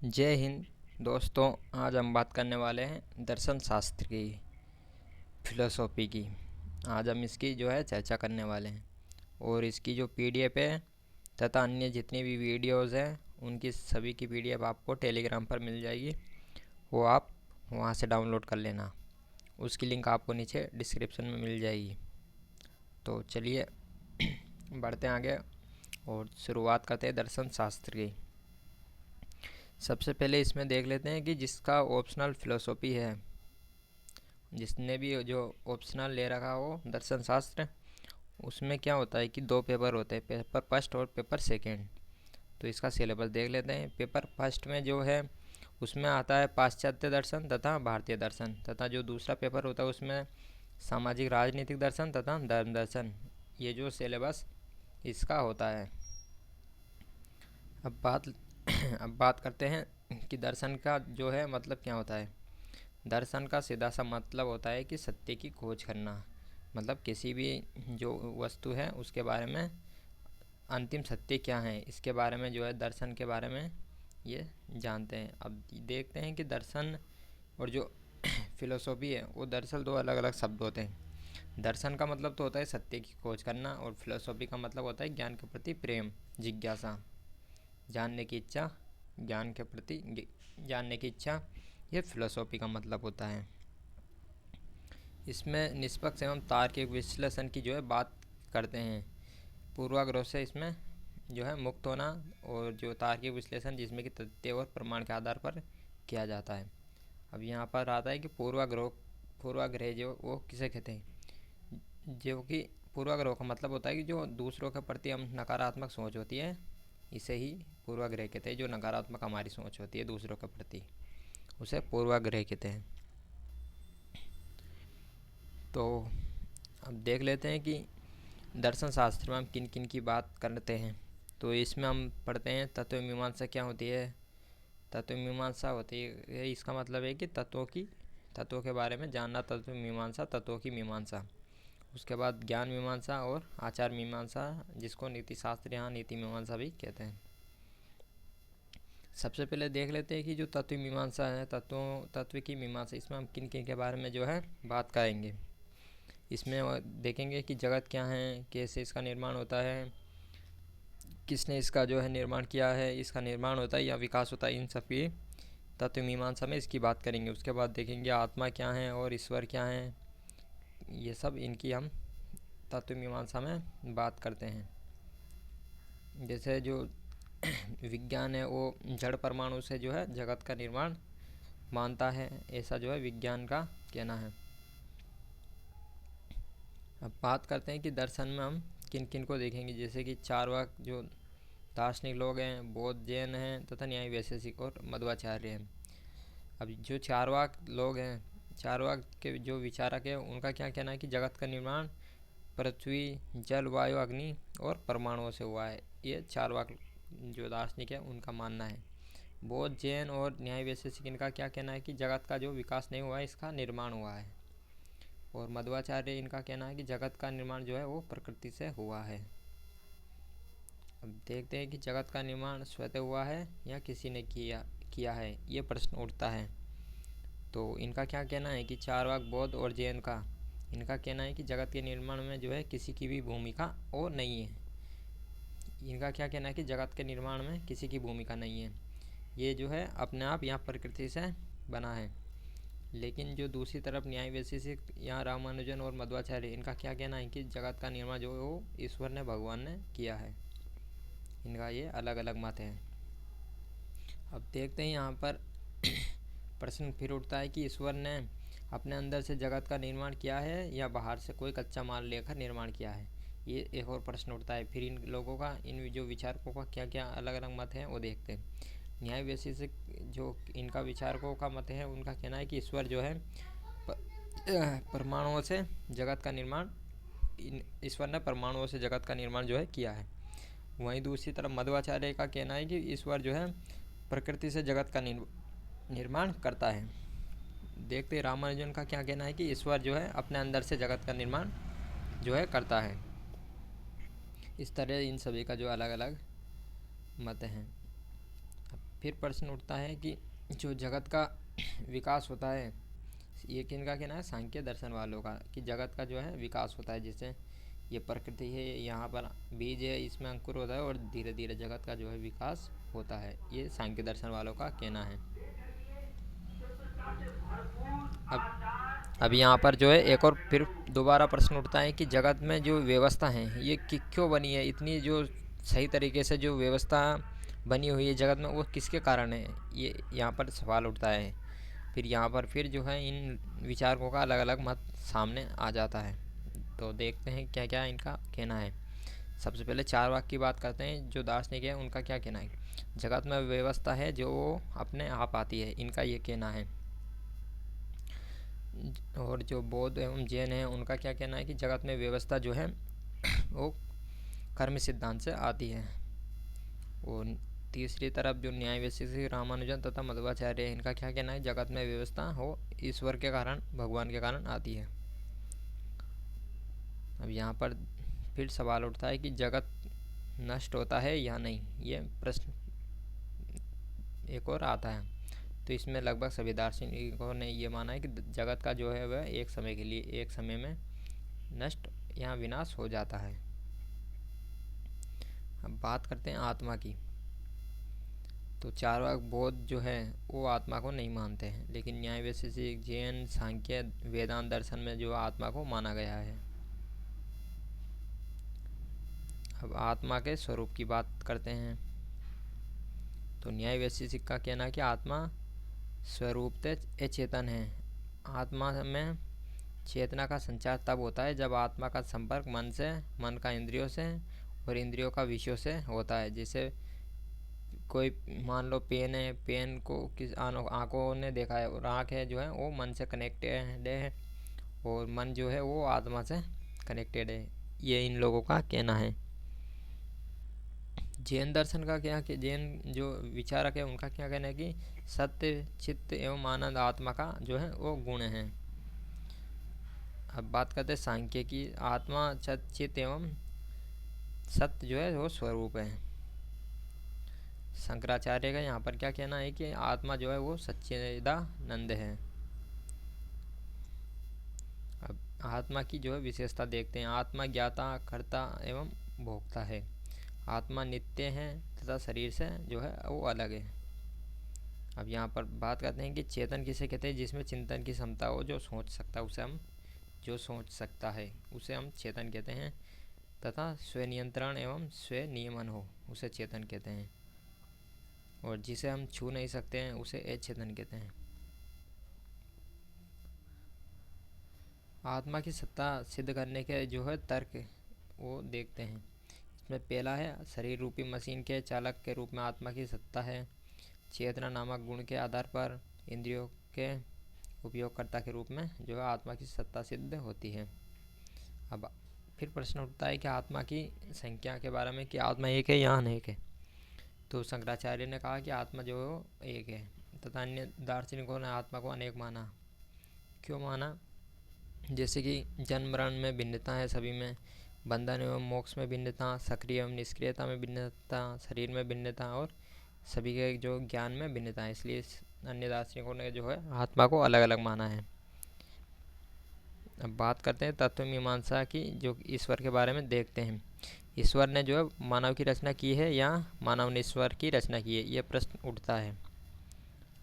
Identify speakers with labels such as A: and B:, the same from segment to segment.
A: जय हिंद दोस्तों। आज हम बात करने वाले हैं दर्शन शास्त्र की, फिलोसॉफी की। आज हम इसकी चर्चा करने वाले हैं और इसकी जो पीडीएफ है तथा अन्य जितनी भी वीडियोस हैं उनकी सभी की पीडीएफ आपको टेलीग्राम पर मिल जाएगी। वो आप वहाँ से डाउनलोड कर लेना। उसकी लिंक आपको नीचे डिस्क्रिप्शन में मिल जाएगी। तो चलिए बढ़ते हैं आगे और शुरुआत करते हैं दर्शन शास्त्र की। सबसे पहले इसमें देख लेते हैं कि जिसका ऑप्शनल फ़िलोसॉफ़ी है, जिसने भी जो ऑप्शनल ले रखा हो दर्शन शास्त्र, उसमें क्या होता है कि दो पेपर होते हैं, पेपर फर्स्ट और पेपर सेकंड। तो इसका सिलेबस देख लेते हैं। पेपर फर्स्ट में जो है उसमें आता है पाश्चात्य दर्शन तथा भारतीय दर्शन, तथा जो दूसरा पेपर होता है उसमें सामाजिक राजनीतिक दर्शन तथा धर्म दर्शन। ये जो सिलेबस इसका होता है। अब बात अब बात करते हैं कि दर्शन का जो है मतलब क्या होता है। दर्शन का सीधा सा मतलब होता है कि सत्य की खोज करना, मतलब किसी भी जो वस्तु है उसके बारे में अंतिम सत्य क्या है, इसके बारे में दर्शन के बारे में ये जानते हैं। अब देखते हैं कि दर्शन और जो फिलोसॉफी है वो दरअसल दो अलग अलग शब्द होते हैं। दर्शन का मतलब तो होता है सत्य की खोज करना और फिलोसॉफी का मतलब होता है ज्ञान के प्रति प्रेम, जिज्ञासा, जानने की इच्छा, ज्ञान के प्रति जानने की इच्छा। ये फिलोसॉफी का मतलब होता है। इसमें निष्पक्ष एवं तार्किक विश्लेषण की बात करते हैं। पूर्वाग्रह से इसमें मुक्त होना और जो तार्किक विश्लेषण जिसमें कि तथ्य और प्रमाण के आधार पर किया जाता है। अब यहाँ पर आता है कि पूर्वाग्रह जो वो किसे कहते हैं। जो कि पूर्वाग्रह का मतलब होता है कि जो दूसरों के प्रति हम नकारात्मक सोच होती है, इसे ही पूर्वाग्रह कहते हैं। जो नकारात्मक हमारी सोच होती है दूसरों के प्रति, उसे पूर्वाग्रह कहते हैं। तो अब देख लेते हैं कि दर्शन शास्त्र में हम किन किन की बात करते हैं। तो इसमें हम पढ़ते हैं तत्व मीमांसा क्या होती है। तत्व मीमांसा होती है, इसका मतलब है कि तत्वों के बारे में जानना। तत्व मीमांसा, तत्वों की मीमांसा। उसके बाद ज्ञान मीमांसा और आचार मीमांसा, जिसको नीति शास्त्र यहाँ नीति मीमांसा भी कहते हैं। सबसे पहले देख लेते हैं कि जो तत्व मीमांसा है, तत्व की मीमांसा, इसमें हम किन किन के बारे में बात करेंगे। इसमें देखेंगे कि जगत क्या है, कैसे इसका निर्माण होता है, किसने इसका निर्माण किया है, इसका निर्माण होता है या विकास होता है, इन सब की तत्व मीमांसा में इसकी बात करेंगे। उसके बाद देखेंगे आत्मा क्या है और ईश्वर क्या है, ये सब इनकी हम तत्व मीमांसा में बात करते हैं। जैसे जो विज्ञान है वो जड़ परमाणु से जगत का निर्माण मानता है, ऐसा विज्ञान का कहना है। अब बात करते हैं कि दर्शन में हम किन किन को देखेंगे। जैसे कि चारवाक जो दार्शनिक लोग हैं, बौद्ध, जैन हैं तथा न्याय वैशेषिक और मध्वाचार्य हैं। अब जो चारवाक लोग हैं, चारवाक के जो विचारक हैं, उनका क्या कहना है कि जगत का निर्माण पृथ्वी, जल, वायु, अग्नि और परमाणुओं से हुआ है। ये चारवाक जो दार्शनिक है उनका मानना है। बौद्ध, जैन और न्याय वैशेषिक इनका क्या कहना है कि जगत का जो विकास नहीं हुआ है, इसका निर्माण हुआ है। और मध्वाचार्य इनका कहना है कि जगत का निर्माण वो प्रकृति से हुआ है। अब देखते हैं कि जगत का निर्माण स्वतः हुआ है या किसी ने किया है, ये प्रश्न उठता है। तो इनका क्या कहना है कि चारवाक, बौद्ध और जैन का इनका कहना है कि जगत के निर्माण में किसी की भी भूमिका और नहीं है। इनका क्या कहना है कि जगत के निर्माण में किसी की भूमिका नहीं है, ये अपने आप यहाँ प्रकृति से बना है। लेकिन जो दूसरी तरफ न्याय वैशेषिक यहाँ रामानुजन और मध्वाचार्य, इनका क्या कहना है कि जगत का निर्माण वो ईश्वर ने, भगवान ने किया है। इनका ये अलग अलग मत है। अब देखते हैं यहाँ पर प्रश्न फिर उठता है कि ईश्वर ने अपने अंदर से जगत का निर्माण किया है या बाहर से कोई कच्चा माल लेकर निर्माण किया है। ये एक और प्रश्न उठता है। फिर इन लोगों का, इन जो विचारकों का क्या क्या अलग अलग मत हैं वो देखते हैं। न्याय वैशेषिक जो इनका विचारकों का मत है, उनका कहना है कि ईश्वर परमाणुओं से जगत का निर्माण, ईश्वर ने परमाणुओं से जगत का निर्माण किया है। वहीं दूसरी तरफ मध्वाचार्य का कहना है कि ईश्वर प्रकृति से जगत का निर्माण करता है। देखते रामानुजन का क्या कहना है कि ईश्वर अपने अंदर से जगत का निर्माण करता है। इस तरह इन सभी का अलग अलग मत हैं। फिर प्रश्न उठता है कि जो जगत का विकास होता है, ये किनका कहना है? सांख्य दर्शन वालों का, कि जगत का जो है विकास होता है। जैसे ये प्रकृति है, यहाँ पर बीज है, इसमें अंकुर होता है और धीरे धीरे जगत का जो है विकास होता है। ये सांख्य दर्शन वालों का कहना है। अब यहाँ पर जो है एक और फिर दोबारा प्रश्न उठता है कि जगत में जो व्यवस्था है ये क्यों बनी है, इतनी जो सही तरीके से जो व्यवस्था बनी हुई है जगत में, वो किसके कारण है? ये यहाँ पर सवाल उठता है। फिर यहाँ पर फिर जो है इन विचारकों का अलग अलग मत सामने आ जाता है। तो देखते हैं क्या क्या इनका कहना है। सबसे पहले चार वाक्य की बात करते हैं। जो दार्शनिक है उनका क्या कहना है? जगत में व्यवस्था है जो अपने आप आती है, इनका ये कहना है। और जो बौद्ध एवं जैन है उनका क्या कहना है कि जगत में व्यवस्था जो है वो कर्म सिद्धांत से आती है। और तीसरी तरफ जो न्याय वैशेषिक रामानुजन तथा मध्वाचार्य है, इनका क्या कहना है? जगत में व्यवस्था हो ईश्वर के कारण, भगवान के कारण आती है। अब यहाँ पर फिर सवाल उठता है कि जगत नष्ट होता है या नहीं, ये प्रश्न एक और आता है। तो इसमें लगभग सभी दार्शनिकों ने ये माना है कि जगत का जो है वह एक समय के लिए, एक समय में नष्ट या विनाश हो जाता है। अब बात करते हैं आत्मा की। तो चारवाक बौद्ध जो है वो आत्मा को नहीं मानते हैं, लेकिन न्याय वैशेषिक, जैन, सांख्य, वेदांत दर्शन में जो आत्मा को माना गया है। अब आत्मा के स्वरूप की बात करते हैं। तो न्याय वैशेषिक का कहना है कि आत्मा स्वरूपतः अचेतन है। आत्मा में चेतना का संचार तब होता है जब आत्मा का संपर्क मन से, मन का इंद्रियों से और इंद्रियों का विषयों से होता है। जैसे कोई मान लो पेन है, पेन को किस आँखों ने देखा है और आँख है जो है वो मन से कनेक्टेड है और मन जो है वो आत्मा से कनेक्टेड है। ये इन लोगों का कहना है। जैन दर्शन का क्या, कि जैन जो विचारक है उनका क्या कहना है कि सत्य, चित्त एवं आनंद आत्मा का जो है वो गुण है। अब बात करते हैं सांख्य की। आत्मा, चित्त एवं सत्य जो है वो स्वरूप है। शंकराचार्य का यहाँ पर क्या कहना है कि आत्मा जो है वो सच्चिदानंद है। अब आत्मा की जो है विशेषता देखते हैं। आत्मा ज्ञाता, कर्ता एवं भोक्ता है। आत्मा नित्य है तथा शरीर से जो है वो अलग है। अब यहाँ पर बात करते हैं कि चेतन किसे कहते हैं? जिसमें चिंतन की क्षमता हो, जो सोच सकता है उसे हम, जो सोच सकता है उसे हम चेतन कहते हैं। तथा स्वनियंत्रण एवं स्वनियमन हो उसे चेतन कहते हैं। और जिसे हम छू नहीं सकते हैं उसे अचेतन कहते हैं। आत्मा की सत्ता सिद्ध करने के जो है तर्क वो देखते हैं। इसमें पहला है, शरीर रूपी मशीन के चालक के रूप में आत्मा की सत्ता है। चेतना नामक गुण के आधार पर इंद्रियों के उपयोगकर्ता के रूप में जो है आत्मा की सत्ता सिद्ध होती है। अब फिर प्रश्न उठता है कि आत्मा की संख्या के बारे में, कि आत्मा एक है या अनेक है। तो शंकराचार्य ने कहा कि आत्मा जो है एक है, तथा अन्य दार्शनिकों ने आत्मा को अनेक माना। क्यों माना? जैसे कि जन्म मरण में भिन्नता है सभी में, बंधन एवं मोक्ष में भिन्नता, सक्रिय एवं निष्क्रियता में भिन्नता, शरीर में भिन्नता और सभी के जो ज्ञान में भिन्नता है। इसलिए अन्य दार्शनिकों ने जो है आत्मा को अलग अलग माना है। अब बात करते हैं तत्व मीमांसा की, जो ईश्वर के बारे में देखते हैं। ईश्वर ने जो है मानव की रचना की है या मानव ने ईश्वर की रचना की है, यह प्रश्न उठता है।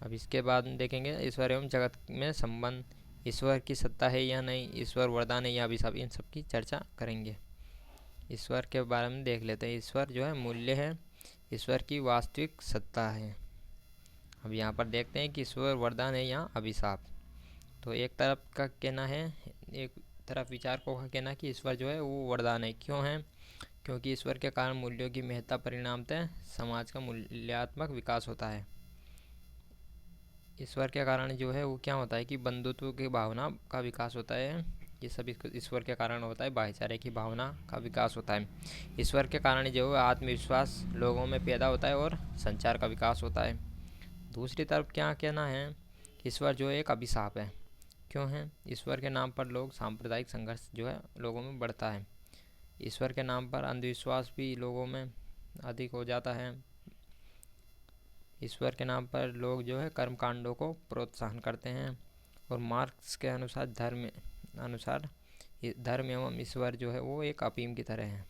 A: अब इसके बाद देखेंगे ईश्वर एवं जगत में संबंध, ईश्वर की सत्ता है या नहीं, ईश्वर वरदान है या अभिशाप, इन सब की चर्चा करेंगे। ईश्वर के बारे में देख लेते हैं। ईश्वर जो है मूल्य है, ईश्वर की वास्तविक सत्ता है। अब यहाँ पर देखते हैं कि ईश्वर वरदान है या अभिशाप। तो एक तरफ का कहना है, एक तरफ विचारकों का कहना है कि ईश्वर जो है वो वरदान है। क्यों है? क्योंकि ईश्वर के कारण मूल्यों की महत्ता परिणामतः समाज का मूल्यात्मक विकास होता है। ईश्वर के कारण जो है वो क्या होता है कि बंधुत्व की भावना का विकास होता है। ये सब ईश्वर के कारण होता है। भाईचारे की भावना का विकास होता है। ईश्वर के कारण जो है आत्मविश्वास लोगों में पैदा होता है और संचार का विकास होता है। दूसरी तरफ क्या कहना है, ईश्वर जो है एक अभिशाप है। क्यों है? ईश्वर के नाम पर लोग सांप्रदायिक संघर्ष जो है लोगों में बढ़ता है। ईश्वर के नाम पर अंधविश्वास भी लोगों में अधिक हो जाता है। ईश्वर के नाम पर लोग जो है कर्म कांडों को प्रोत्साहन करते हैं। और मार्क्स के अनुसार ये धर्म एवं ईश्वर जो है वो एक अफीम की तरह है।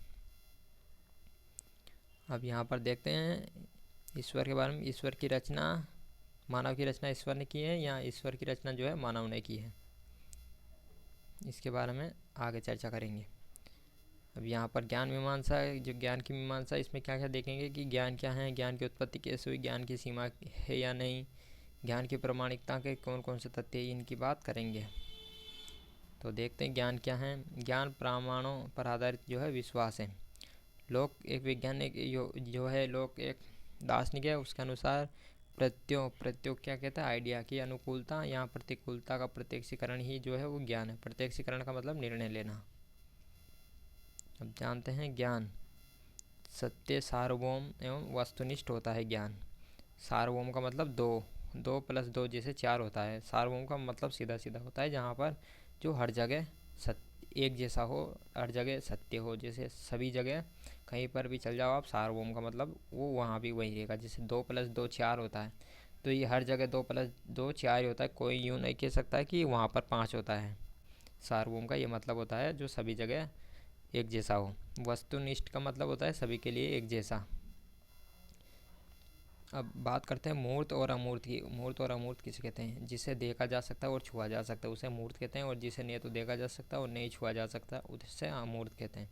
A: अब यहाँ पर देखते हैं ईश्वर के बारे में। ईश्वर की रचना, मानव की रचना ईश्वर ने की है या ईश्वर की रचना जो है मानव ने की है, इसके बारे में आगे चर्चा करेंगे। अब यहाँ पर ज्ञान मीमांसा, जो ज्ञान की मीमांसा, इसमें क्या क्या देखेंगे कि ज्ञान क्या है, ज्ञान की उत्पत्ति कैसे हुई, ज्ञान की सीमा है या नहीं, ज्ञान की प्रामाणिकता के कौन कौन से तथ्य हैं, इनकी बात करेंगे। तो देखते हैं ज्ञान क्या है। ज्ञान प्रमाणों पर आधारित जो है विश्वास है। लोक एक वैज्ञानिक जो है, लोक एक दार्शनिक है, उसके अनुसार प्रत्योग क्या कहता है, आइडिया की अनुकूलता या प्रतिकूलता का प्रत्यक्षीकरण ही जो है वो ज्ञान है। प्रत्यक्षीकरण का मतलब निर्णय लेना। अब जानते हैं ज्ञान सत्य, सार्वभौम एवं वस्तुनिष्ठ होता है। ज्ञान सार्वभौम का मतलब 2 + 2 जैसे 4 होता है। सार्वभौम का मतलब सीधा सीधा होता है, जहाँ पर जो हर जगह सत्य एक जैसा हो, हर जगह सत्य हो। जैसे सभी जगह कहीं पर भी चल जाओ आप, सार्वभौम का मतलब वो वहाँ भी वही रहेगा। जैसे 2 + 2 4 होता है, तो ये हर जगह 2 + 2 4 ही होता है। कोई यूँ नहीं कह सकता कि वहाँ पर 5 होता है। सार्वभौम का ये मतलब होता है जो सभी जगह एक जैसा हो। वस्तुनिष्ठ का मतलब होता है सभी के लिए एक जैसा। अब बात करते हैं मूर्त और अमूर्त की। मूर्त और अमूर्त किसे कहते हैं? जिसे देखा जा सकता है और छुआ जा सकता है उसे मूर्त कहते हैं, और जिसे नहीं तो देखा जा सकता और नहीं छुआ जा सकता उसे अमूर्त कहते हैं।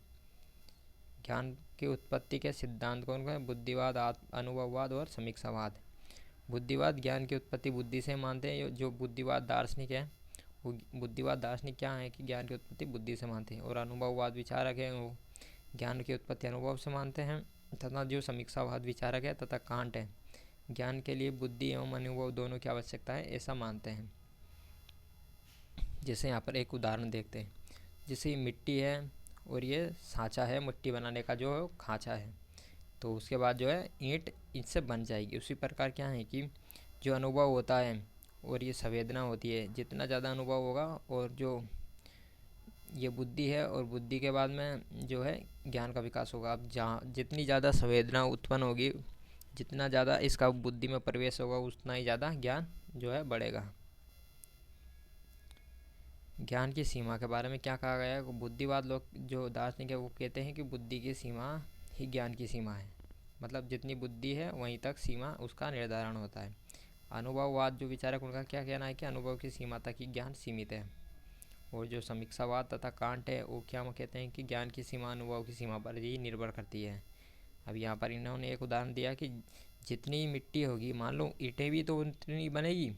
A: ज्ञान की उत्पत्ति के सिद्धांत कौन कौन है? बुद्धिवाद, अनुभववाद और समीक्षावाद। बुद्धिवाद ज्ञान की उत्पत्ति बुद्धि से मानते हैं। जो बुद्धिवाद दार्शनिक है, वो बुद्धिवाद दार्शनिक क्या है कि ज्ञान की उत्पत्ति बुद्धि से मानते हैं। और अनुभववाद विचारक है, वो ज्ञान की उत्पत्ति अनुभव से मानते हैं। तथा जो समीक्षावाद विचारक है तथा कांट है, ज्ञान के लिए बुद्धि एवं अनुभव दोनों की आवश्यकता है ऐसा मानते हैं। जैसे यहाँ पर एक उदाहरण देखते हैं। जैसे मिट्टी है और ये साँचा है, मिट्टी बनाने का जो खाँचा है, तो उसके बाद जो है ईंट इससे बन जाएगी। उसी प्रकार क्या है कि जो अनुभव होता है और ये संवेदना होती है, जितना ज़्यादा अनुभव होगा और जो ये बुद्धि है, और बुद्धि के बाद में जो है ज्ञान का विकास होगा। अब जहाँ जितनी ज़्यादा संवेदना उत्पन्न होगी, जितना ज़्यादा इसका बुद्धि में प्रवेश होगा, उतना ही ज़्यादा ज्ञान जो है बढ़ेगा। ज्ञान की सीमा के बारे में क्या कहा गया है? बुद्धिवाद लोग जो दार्शनिक है वो कहते हैं कि बुद्धि की सीमा ही ज्ञान की सीमा है। मतलब जितनी बुद्धि है वहीं तक सीमा उसका निर्धारण होता है। अनुभववाद जो विचारक, उनका क्या कहना है कि अनुभव की सीमा तक ही ज्ञान सीमित है। और जो समीक्षावाद तथा कांट है वो क्या कहते हैं कि ज्ञान की सीमा अनुभव की सीमा पर ही निर्भर करती है। अब यहाँ पर इन्होंने एक उदाहरण दिया कि जितनी मिट्टी होगी, मान लो ईंटें भी तो उतनी बनेगी,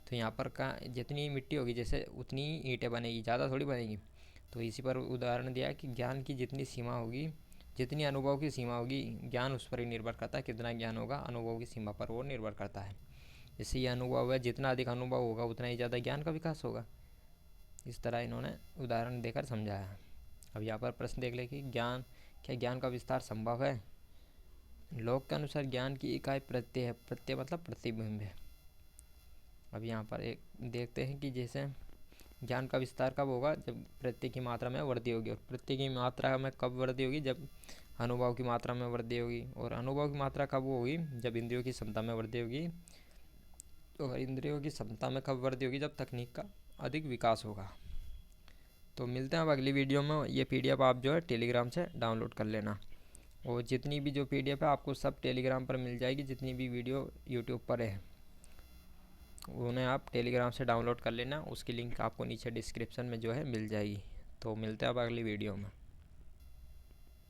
A: तो यहाँ पर का जितनी मिट्टी होगी जैसे उतनी ईंटें बनेगी, ज़्यादा थोड़ी बनेगी। तो इसी पर उदाहरण दिया कि ज्ञान की जितनी सीमा होगी, जितनी अनुभव की सीमा होगी, ज्ञान उस पर ही निर्भर करता है। कितना ज्ञान होगा अनुभव की सीमा पर वो निर्भर करता है। जैसे ये अनुभव है, जितना अधिक अनुभव होगा उतना ही ज़्यादा ज्ञान का विकास होगा। इस तरह इन्होंने उदाहरण देकर समझाया। अब यहाँ पर प्रश्न देख ले कि क्या ज्ञान का विस्तार संभव है? लोक के अनुसार ज्ञान की इकाई प्रत्यय है। प्रत्यय मतलब प्रतिबिंब है। अब यहाँ पर एक देखते हैं कि जैसे ज्ञान का विस्तार कब होगा? जब प्रत्यय की मात्रा में वृद्धि होगी। और प्रत्यय की मात्रा में कब वृद्धि होगी? जब अनुभव की मात्रा में वृद्धि होगी। और अनुभव की मात्रा कब होगी? जब इंद्रियों की क्षमता में वृद्धि होगी। और इंद्रियों की क्षमता में कब वृद्धि होगी? जब तकनीक का अधिक विकास होगा। तो मिलते हैं अब अगली वीडियो में। ये PDF आप जो है टेलीग्राम से डाउनलोड कर लेना, और जितनी भी जो PDF है आपको सब टेलीग्राम पर मिल जाएगी। जितनी भी वीडियो यूट्यूब पर है उन्हें आप टेलीग्राम से डाउनलोड कर लेना। उसकी लिंक आपको नीचे डिस्क्रिप्शन में जो है मिल जाएगी। तो मिलते हैं अब अगली वीडियो में।